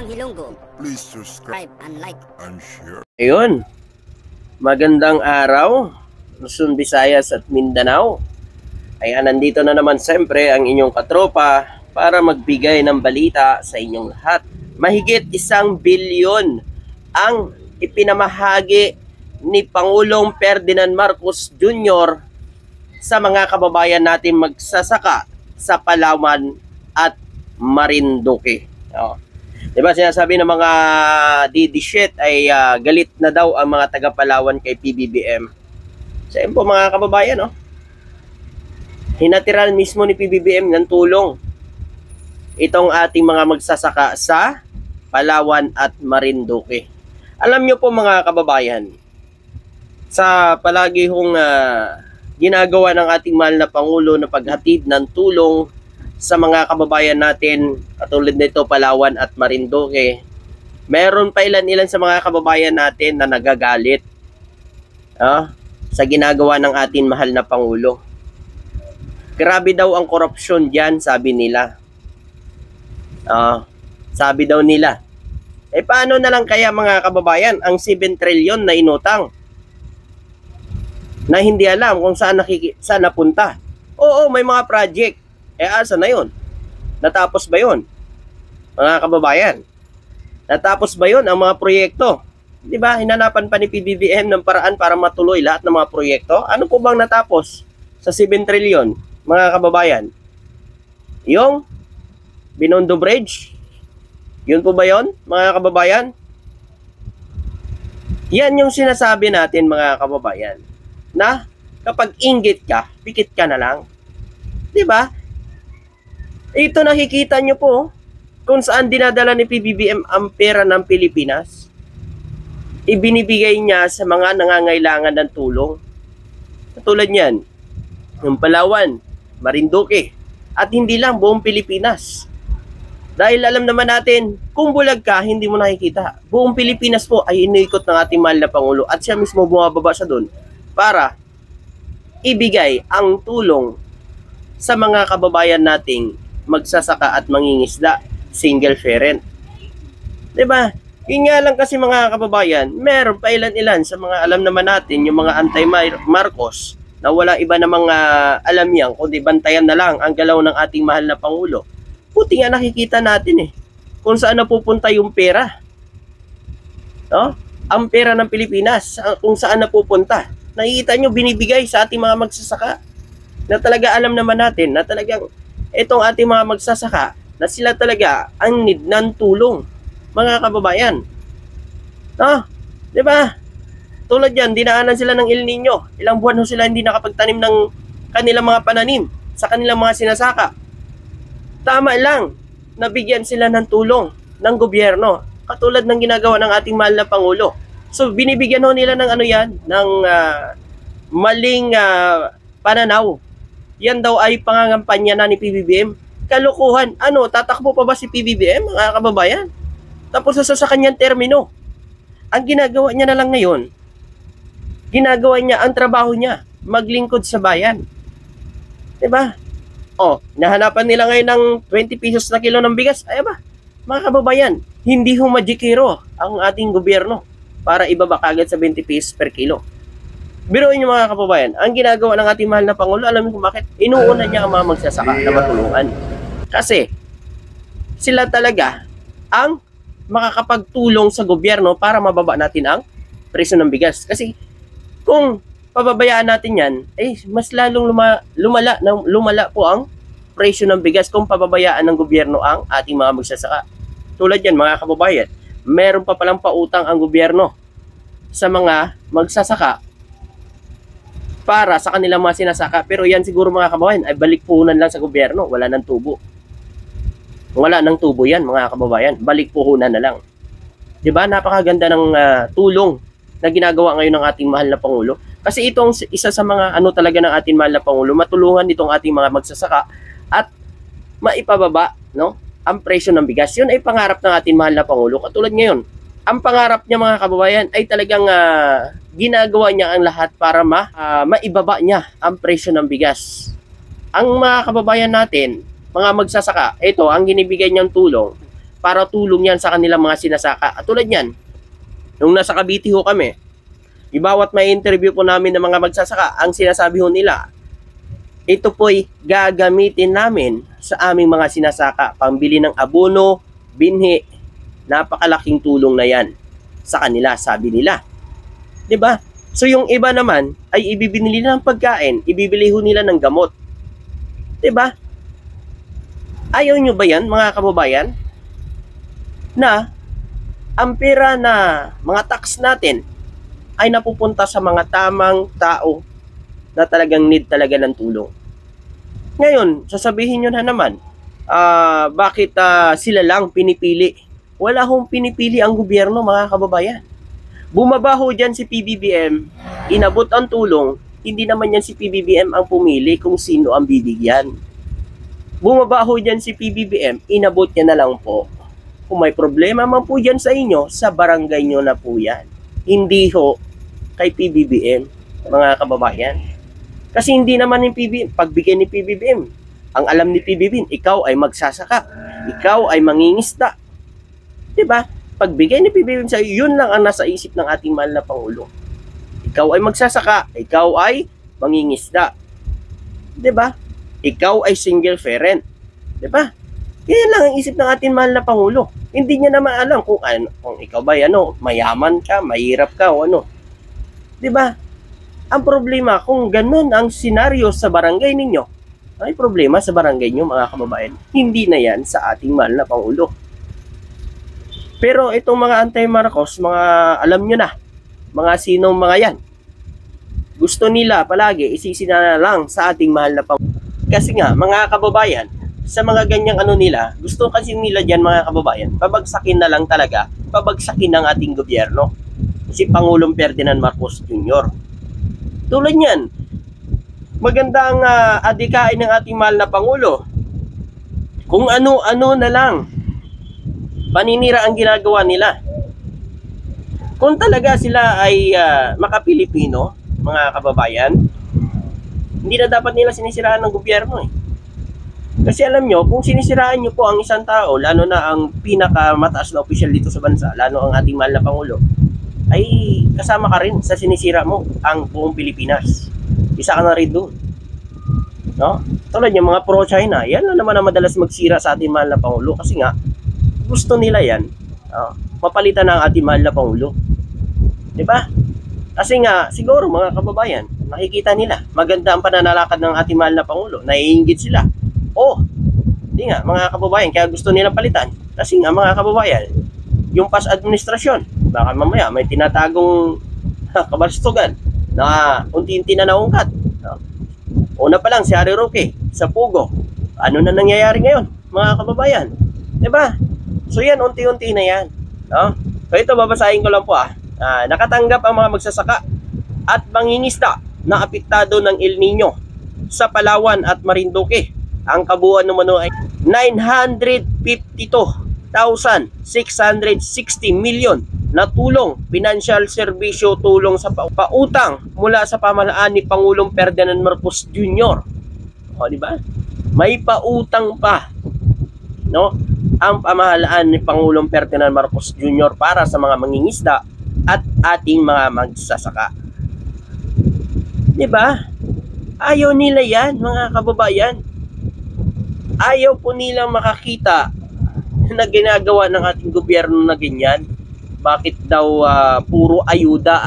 from Hilonggo. Please subscribe And like. and share. Ayun, magandang araw, Luzon, Visayas at Mindanao. Ayan, nandito na naman siyempre ang inyong katropa para magbigay ng balita sa inyong lahat. Mahigit 1 bilyon ang ipinamahagi ni Pangulong Ferdinand Marcos Jr. sa mga kababayan natin magsasaka sa Palawan at Marinduque. Diba sinasabi ng mga DD-shit ay galit na daw ang mga taga Palawan kay PBBM. So yun po mga kababayan, hinatiran mismo ni PBBM ng tulong itong ating mga magsasaka sa Palawan at Marinduque. Alam nyo po mga kababayan, sa palagi hong ginagawa ng ating mahal na Pangulo na paghatid ng tulong sa mga kababayan natin katulad nito Palawan at Marinduque, meron pa ilan-ilan sa mga kababayan natin na nagagalit sa ginagawa ng ating mahal na Pangulo. Grabe daw ang korupsyon diyan, sabi nila. Sabi daw nila. Paano na lang kaya mga kababayan ang 7 trillion na inutang na hindi alam kung saan napunta? Oo, may mga project. Asa na yun? Natapos ba yun? Mga kababayan, natapos ba yun ang mga proyekto? Di ba, hinanapan pa ni PBBM ng paraan para matuloy lahat ng mga proyekto? Ano po bang natapos sa 7 trillion, mga kababayan? Yung Binondo Bridge? Yun po ba yun, mga kababayan? Yan yung sinasabi natin, mga kababayan, na kapag inggit ka, pikit ka na lang. Di ba? Ito nakikita nyo po kung saan dinadala ni PBBM ang pera ng Pilipinas. Ibinibigay niya sa mga nangangailangan ng tulong. Katulad niyan, yung Palawan, Marinduque, at hindi lang buong Pilipinas. Dahil alam naman natin, kung bulag ka, hindi mo nakikita. Buong Pilipinas po ay iniikot ng ating mahal na Pangulo at siya mismo bumababa siya doon para ibigay ang tulong sa mga kababayan nating magsasaka at mangingisda, single parent. Diba? Yun nga lang kasi mga kababayan, meron pa ilan-ilan sa mga alam naman natin, yung mga anti-Marcos, na wala iba namang alam yan, kundi bantayan na lang ang galaw ng ating mahal na Pangulo. Puti nga nakikita natin kung saan napupunta yung pera. Ang pera ng Pilipinas, kung saan napupunta. Nakikita nyo, binibigay sa ating mga magsasaka. Na talaga alam naman natin, na talagang itong ating mga magsasaka, na sila talaga ang need ng tulong, mga kababayan. Diba? Tulad yan, dinaanan sila ng El Nino. Ilang buwan sila hindi nakapagtanim ng kanilang mga pananim sa kanilang mga sinasaka. Tama lang, nabigyan sila ng tulong ng gobyerno, katulad ng ginagawa ng ating mahal na Pangulo. So, binibigyan nila ng ng maling pananaw. Yan daw ay pangangampanya na ni PBBM. Kalukuhan. Tatakbo pa ba si PBBM, mga kababayan? Tapos sa kanyang termino. Ang ginagawa niya na lang ngayon, ginagawa niya ang trabaho niya, maglingkod sa bayan. Diba? Nahanapan nila ngayon ng 20 pesos na kilo ng bigas. Ay ba? Mga kababayan, hindi humajikiro ang ating gobyerno para ibaba kagad sa 20 pesos per kilo. Biruin nyo mga kababayan, ang ginagawa ng ating mahal na Pangulo, alam niyo kung bakit? Inuuna niya ang mga magsasaka na matulungan. Kasi sila talaga ang makakapagtulong sa gobyerno para mababa natin ang presyo ng bigas. Kasi kung pababayaan natin yan, mas lalong lumala po ang presyo ng bigas kung pababayaan ng gobyerno ang ating mga magsasaka. Tulad yan mga kababayan, meron pa palang pautang ang gobyerno sa mga magsasaka para sa kanilang mga sinasaka. Pero yan siguro mga kababayan ay balik puhunan lang sa gobyerno. Wala nang tubo. Wala nang tubo yan mga kababayan. Balik puhunan na lang. Diba? Napakaganda ng tulong na ginagawa ngayon ng ating mahal na Pangulo. Kasi itong isa sa mga talaga ng ating mahal na Pangulo, matulungan itong ating mga magsasaka at maipababa ang presyo ng bigas. Yun ay pangarap ng ating mahal na Pangulo. Katulad ngayon, ang pangarap niya mga kababayan ay talagang ginagawa niya ang lahat para maibaba niya ang presyo ng bigas. Ang mga kababayan natin, mga magsasaka, ito ang ginibigay niyang tulong para tulong yan sa kanilang mga sinasaka. At tulad yan, nung nasa Cavite ho kami, ibawat may interview po namin ng mga magsasaka, ang sinasabi ho nila, ito po'y gagamitin namin sa aming mga sinasaka, pambili ng abono, binhi, napakalaking tulong na yan sa kanila, sabi nila. 'Di ba? So yung iba naman ay ibibili nila ng pagkain, ibibili ho nila ng gamot. 'Di ba? Ayaw nyo ba yan, mga kababayan? Na ang pera na mga tax natin ay napupunta sa mga tamang tao na talagang need talaga ng tulong. Ngayon, sasabihin nyo na naman, bakit sila lang pinipili? Wala hong pinipili ang gobyerno, mga kababayan. Bumaba ho dyan si PBBM, inabot ang tulong, hindi naman yan si PBBM ang pumili kung sino ang bibigyan. Bumaba ho dyan si PBBM, inabot niya na lang po. Kung may problema man po dyan sa inyo, sa barangay nyo na po yan. Hindi ho kay PBBM, mga kababayan. Kasi hindi naman yung PBBM, pagbigay ni PBBM, ang alam ni PBBM, ikaw ay magsasaka, ikaw ay mangingisda. Diba? Pagbigay ni PBBM sa iyo, yun lang ang nasa isip ng ating mahal na Pangulo. Ikaw ay magsasaka, ikaw ay mangingisda. Diba? Ikaw ay single parent. Diba? Yan lang ang isip ng ating mahal na Pangulo. Hindi niya naman alam kung ikaw ba mayaman ka, mahirap ka o ano. Diba? Ang problema, kung ganun ang senaryo sa barangay ninyo, ay problema sa barangay nyo, mga kababayan. Hindi na yan sa ating mahal na Pangulo. Pero itong mga anti-Marcos, mga alam nyo na, mga sinong mga yan, gusto nila palagi isisina na lang sa ating mahal na Pangulo. Kasi nga, mga kababayan, sa mga ganyang nila, gusto kasi nila dyan, mga kababayan, pabagsakin na lang talaga, pabagsakin ng ating gobyerno, si Pangulong Ferdinand Marcos Jr. Tulad yan, magandang adikain ng ating mahal na Pangulo, kung ano-ano na lang, paninira ang ginagawa nila. Kung talaga sila ay maka-Pilipino, mga kababayan, hindi na dapat nila sinisiraan ng gobyerno eh. Kasi alam nyo, kung sinisiraan nyo po ang isang tao, lalo na ang pinakamataas na opisyal dito sa bansa, lalo ang ating mahal na Pangulo, ay kasama ka rin sa sinisira mo ang buong Pilipinas. Isa ka na rin doon. No? Tulad yung mga pro-China, yan na naman ang madalas magsira sa ating mahal na Pangulo kasi nga, gusto nila yan, mapalitan ng ating mahal na Pangulo. Diba? Kasi nga, siguro mga kababayan, nakikita nila, maganda ang pananalakad ng ating mahal na Pangulo, naiinggit sila. Hindi nga, mga kababayan, kaya gusto nilang palitan. Kasi nga, mga kababayan, yung past administrasyon, baka mamaya may tinatagong kabastugan na unti-unti na naungkat. Una pa lang, si Harry Roque, sa Pugo. Ano na nangyayari ngayon, mga kababayan? Diba? So yan, unti-unti na yan. No? So ito, babasahin ko lang po nakatanggap ang mga magsasaka at mangingisda na apektado ng El Nino sa Palawan at Marinduque. Ang kabuuan naman ay 952,660 million na tulong, financial serbisyo, tulong sa pautang mula sa pamahalaan ni Pangulong Ferdinand Marcos Jr. O, di ba? May pautang pa, no? Ang pamahalaan ni Pangulong Ferdinand Marcos Jr. para sa mga mangingisda at ating mga magsasaka. Diba? Ayaw nila yan, mga kababayan. Ayaw po nilang makakita na ginagawa ng ating gobyerno na ganyan. Bakit daw puro ayuda?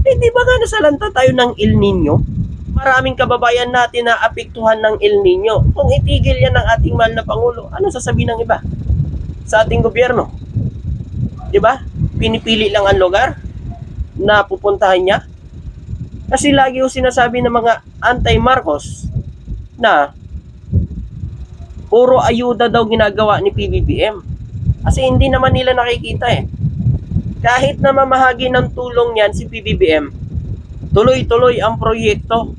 Di ba nga nasalanta tayo ng El Nino? Maraming kababayan natin na apektuhan ng El Nino. Kung itigil yan ng ating mahal na Pangulo, ano sasabihin ng iba sa ating gobyerno? Diba? Pinipili lang ang lugar na pupuntahan niya. Kasi lagi ko sinasabi ng mga anti-Marcos na puro ayuda daw ginagawa ni PBBM. Kasi hindi naman nila nakikita eh. Kahit na mamahagi ng tulong yan si PBBM, tuloy-tuloy ang proyekto.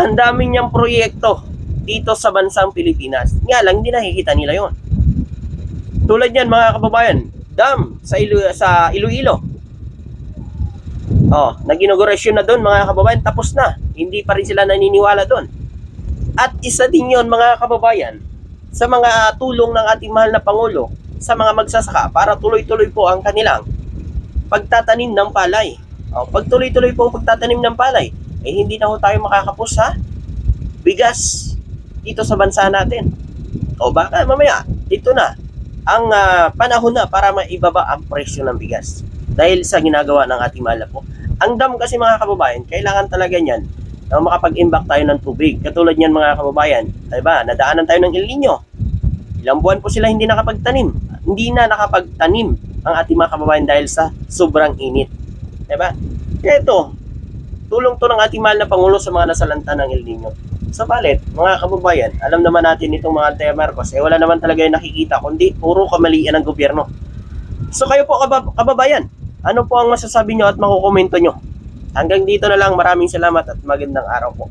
Ang dami niyang proyekto dito sa bansang Pilipinas. Nga lang, hindi nakikita nila yon. Tulad yan, mga kababayan, dam sa Iloilo. Nag-inaugurasyon na doon, mga kababayan, tapos na. Hindi pa rin sila naniniwala doon. At isa din yon, mga kababayan, sa mga tulong ng ating mahal na Pangulo sa mga magsasaka para tuloy-tuloy po ang kanilang pagtatanim ng palay. O, pag tuloy-tuloy po ang pagtatanim ng palay, eh hindi na ho tayo makakapos sa bigas dito sa bansa natin. O baka mamaya, ito na ang panahon na para maibaba ang presyo ng bigas dahil sa ginagawa ng ating mahal po. Ang dam kasi mga kababayan, kailangan talaga niyan na makapag-imbak tayo ng tubig. Katulad niyan mga kababayan, diba? Nadaanan tayo ng El Nino. Ilang buwan po sila hindi nakapagtanim. Hindi na nakapagtanim ang ating mga kababayan dahil sa sobrang init. Diba? Kaya ito, tulong to ng ating mahal na Pangulo sa mga nasalanta ng El Nino. Sa balit, mga kababayan, alam naman natin itong mga Tea Marcos, wala naman talaga yung nakikita, kundi puro kamalian ng gobyerno. So kayo po kababayan, ano po ang masasabi nyo at makukomento nyo? Hanggang dito na lang, maraming salamat at magandang araw po.